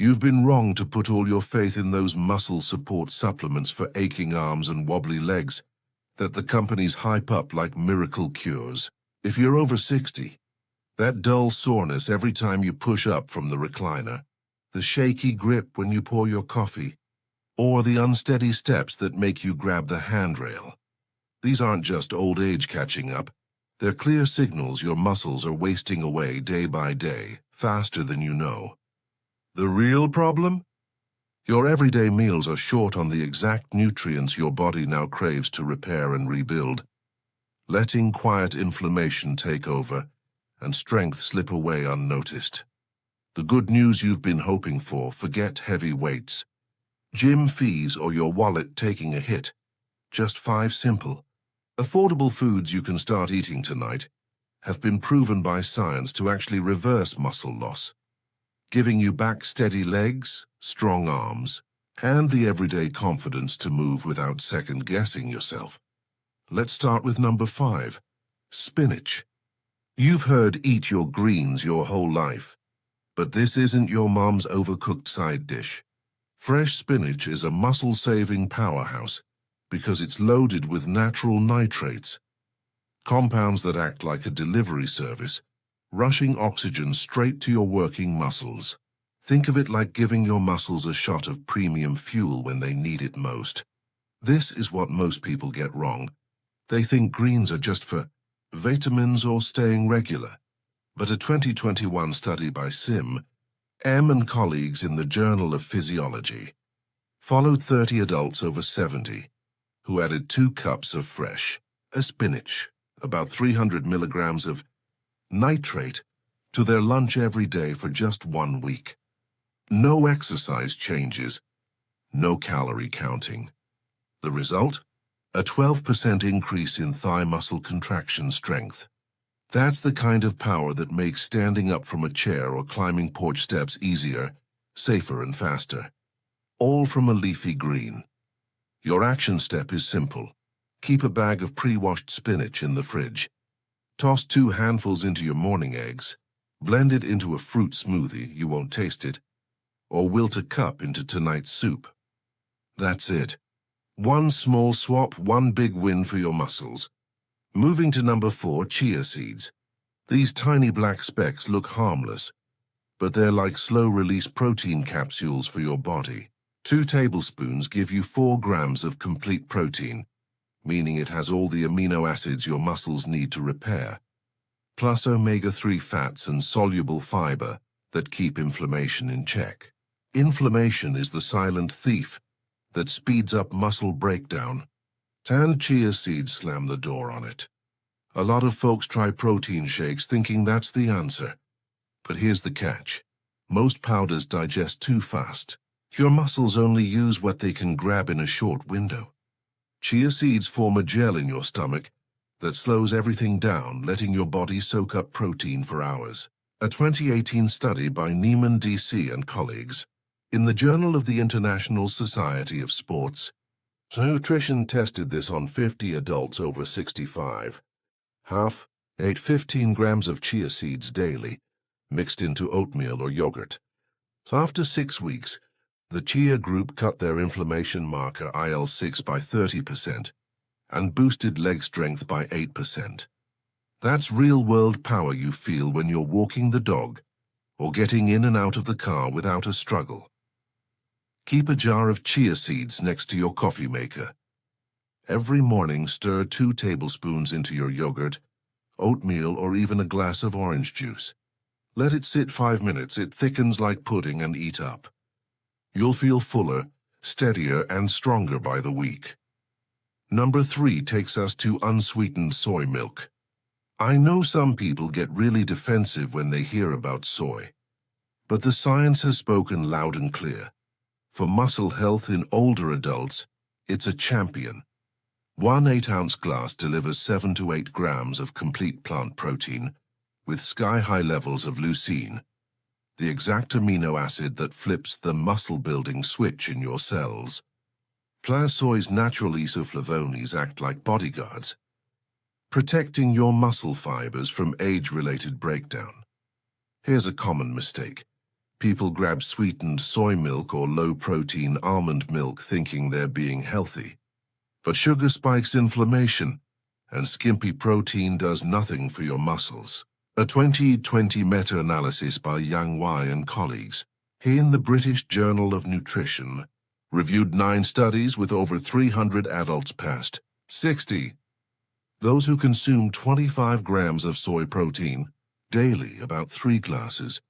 You've been wrong to put all your faith in those muscle support supplements for aching arms and wobbly legs that the companies hype up like miracle cures. If you're over 60, that dull soreness every time you push up from the recliner, the shaky grip when you pour your coffee, or the unsteady steps that make you grab the handrail. These aren't just old age catching up. They're clear signals your muscles are wasting away day by day, faster than you know. The real problem? Your everyday meals are short on the exact nutrients your body now craves to repair and rebuild, letting quiet inflammation take over and strength slip away unnoticed. The good news you've been hoping for: forget heavy weights, gym fees, or your wallet taking a hit. Just 5 simple, affordable foods you can start eating tonight have been proven by science to actually reverse muscle loss, giving you back steady legs, strong arms, and the everyday confidence to move without second-guessing yourself. Let's start with number 5, spinach. You've heard eat your greens your whole life, but this isn't your mom's overcooked side dish. Fresh spinach is a muscle-saving powerhouse because it's loaded with natural nitrates, compounds that act like a delivery service, rushing oxygen straight to your working muscles. Think of it like giving your muscles a shot of premium fuel when they need it most. This is what most people get wrong. They think greens are just for vitamins or staying regular. But a 2021 study by M and colleagues in the Journal of Physiology followed 30 adults over 70 who added 2 cups of fresh spinach, about 300 milligrams of nitrate, to their lunch every day for just 1 week. No exercise changes, no calorie counting. The result? A 12% increase in thigh muscle contraction strength. That's the kind of power that makes standing up from a chair or climbing porch steps easier, safer, and faster. All from a leafy green. Your action step is simple. Keep a bag of pre-washed spinach in the fridge. Toss 2 handfuls into your morning eggs. Blend it into a fruit smoothie, you won't taste it, or wilt a cup into tonight's soup. That's it. 1 small swap, 1 big win for your muscles. Moving to number 4, chia seeds. These tiny black specks look harmless, but they're like slow-release protein capsules for your body. 2 tablespoons give you 4 grams of complete protein, meaning it has all the amino acids your muscles need to repair, plus omega-3 fats and soluble fiber that keep inflammation in check. Inflammation is the silent thief that speeds up muscle breakdown, and chia seeds slam the door on it. A lot of folks try protein shakes thinking that's the answer. But here's the catch. Most powders digest too fast. Your muscles only use what they can grab in a short window. Chia seeds form a gel in your stomach that slows everything down, letting your body soak up protein for hours. A 2018 study by Neiman DC and colleagues in the Journal of the International Society of Sports Nutrition tested this on 50 adults over 65. Half ate 15 grams of chia seeds daily, mixed into oatmeal or yogurt. So after 6 weeks, the chia group cut their inflammation marker IL-6 by 30% and boosted leg strength by 8%. That's real-world power you feel when you're walking the dog or getting in and out of the car without a struggle. Keep a jar of chia seeds next to your coffee maker. Every morning, stir 2 tablespoons into your yogurt, oatmeal, or even a glass of orange juice. Let it sit 5 minutes. It thickens like pudding and eat up. You'll feel fuller, steadier, and stronger by the week. Number 3 takes us to unsweetened soy milk. I know some people get really defensive when they hear about soy, but the science has spoken loud and clear. For muscle health in older adults, it's a champion. 1 8-ounce glass delivers 7 to 8 grams of complete plant protein with sky-high levels of leucine, the exact amino acid that flips the muscle-building switch in your cells. Plus, soy's natural isoflavones act like bodyguards, protecting your muscle fibers from age-related breakdown. Here's a common mistake. People grab sweetened soy milk or low-protein almond milk thinking they're being healthy. But sugar spikes inflammation, and skimpy protein does nothing for your muscles. A 2020 meta-analysis by Yang Wai and colleagues, in the British Journal of Nutrition, reviewed 9 studies with over 300 adults past 60. Those who consumed 25 grams of soy protein daily, about 3 glasses,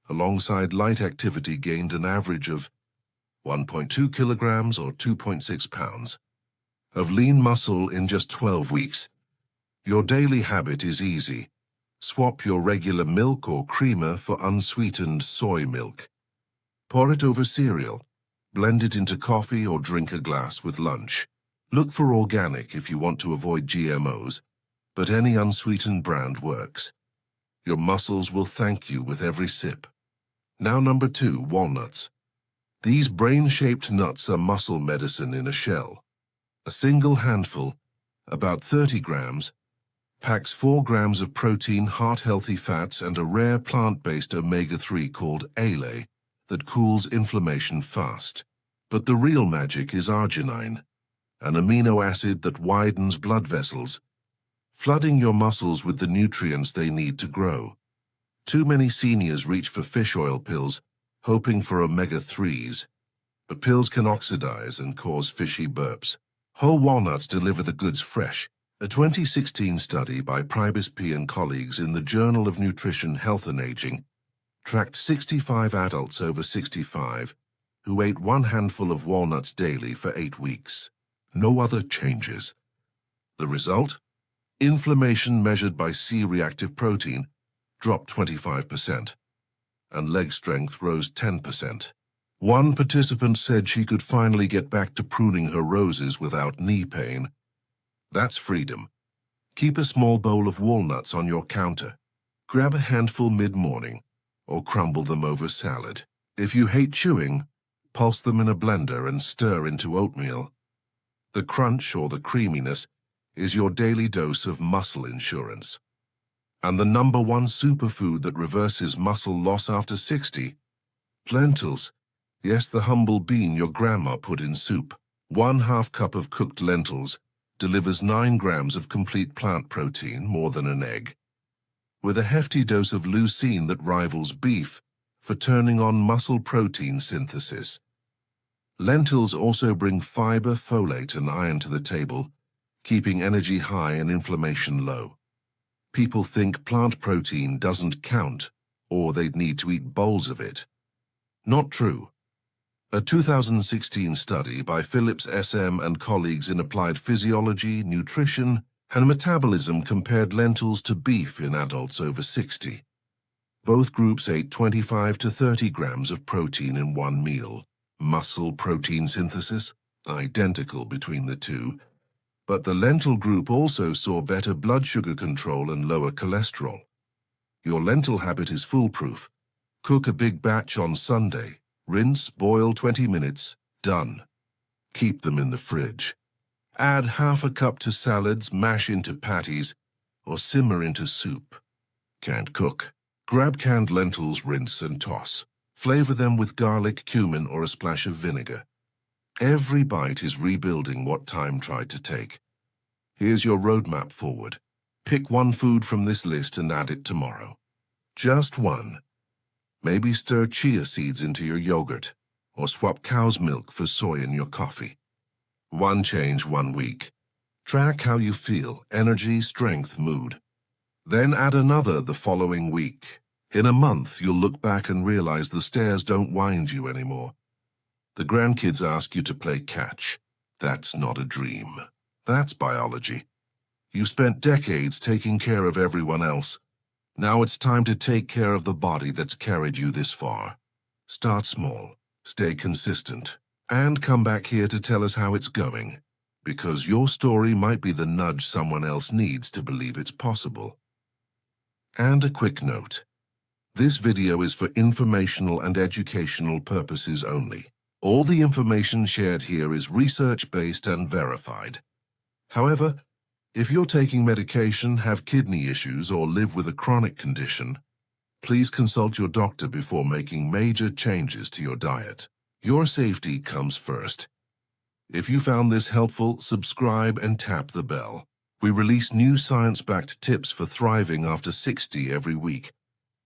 alongside light activity gained an average of 1.2 kilograms or 2.6 pounds of lean muscle in just 12 weeks. Your daily habit is easy. Swap your regular milk or creamer for unsweetened soy milk. Pour it over cereal. Blend it into coffee or drink a glass with lunch. Look for organic if you want to avoid GMOs, but any unsweetened brand works. Your muscles will thank you with every sip. Now number 2, walnuts. These brain-shaped nuts are muscle medicine in a shell. A single handful, about 30 grams, packs 4 grams of protein, heart-healthy fats, and a rare plant-based omega-3 called ALA that cools inflammation fast. But the real magic is arginine, an amino acid that widens blood vessels, flooding your muscles with the nutrients they need to grow. Too many seniors reach for fish oil pills, hoping for omega-3s, but pills can oxidize and cause fishy burps. Whole walnuts deliver the goods fresh. A 2016 study by Pribis P. and colleagues in the Journal of Nutrition, Health and Aging tracked 65 adults over 65 who ate 1 handful of walnuts daily for 8 weeks. No other changes. The result? Inflammation measured by C-reactive protein dropped 25%, and leg strength rose 10%. One participant said she could finally get back to pruning her roses without knee pain. That's freedom. Keep a small bowl of walnuts on your counter. Grab a handful mid-morning, or crumble them over salad. If you hate chewing, pulse them in a blender and stir into oatmeal. The crunch or the creaminess is your daily dose of muscle insurance. And the number 1 superfood that reverses muscle loss after 60? Lentils. Yes, the humble bean your grandma put in soup. 1/2 cup of cooked lentils delivers 9 grams of complete plant protein, more than an egg, with a hefty dose of leucine that rivals beef for turning on muscle protein synthesis. Lentils also bring fiber, folate, and iron to the table, keeping energy high and inflammation low. People think plant protein doesn't count, or they'd need to eat bowls of it. Not true. A 2016 study by Phillips S.M. and colleagues in Applied Physiology, Nutrition, and Metabolism compared lentils to beef in adults over 60. Both groups ate 25 to 30 grams of protein in 1 meal. Muscle protein synthesis? Identical between the two. But the lentil group also saw better blood sugar control and lower cholesterol. Your lentil habit is foolproof. Cook a big batch on Sunday. Rinse, boil 20 minutes. Done. Keep them in the fridge. Add 1/2 cup to salads, mash into patties, or simmer into soup. Can't cook? Grab canned lentils, rinse and toss. Flavor them with garlic, cumin, or a splash of vinegar. Every bite is rebuilding what time tried to take. Here's your roadmap forward. Pick 1 food from this list and add it tomorrow. Just 1. Maybe stir chia seeds into your yogurt, or swap cow's milk for soy in your coffee. 1 change, 1 week. Track how you feel, energy, strength, mood. Then add another the following week. In a month, you'll look back and realize the stairs don't wind you anymore. The grandkids ask you to play catch. That's not a dream. That's biology. You spent decades taking care of everyone else. Now it's time to take care of the body that's carried you this far. Start small, stay consistent, and come back here to tell us how it's going, because your story might be the nudge someone else needs to believe it's possible. And a quick note. This video is for informational and educational purposes only. All the information shared here is research-based and verified. However, if you're taking medication, have kidney issues, or live with a chronic condition, Please consult your doctor before making major changes to your diet. Your safety comes first. If you found this helpful, subscribe and tap the bell. We release new science-backed tips for thriving after 60 every week.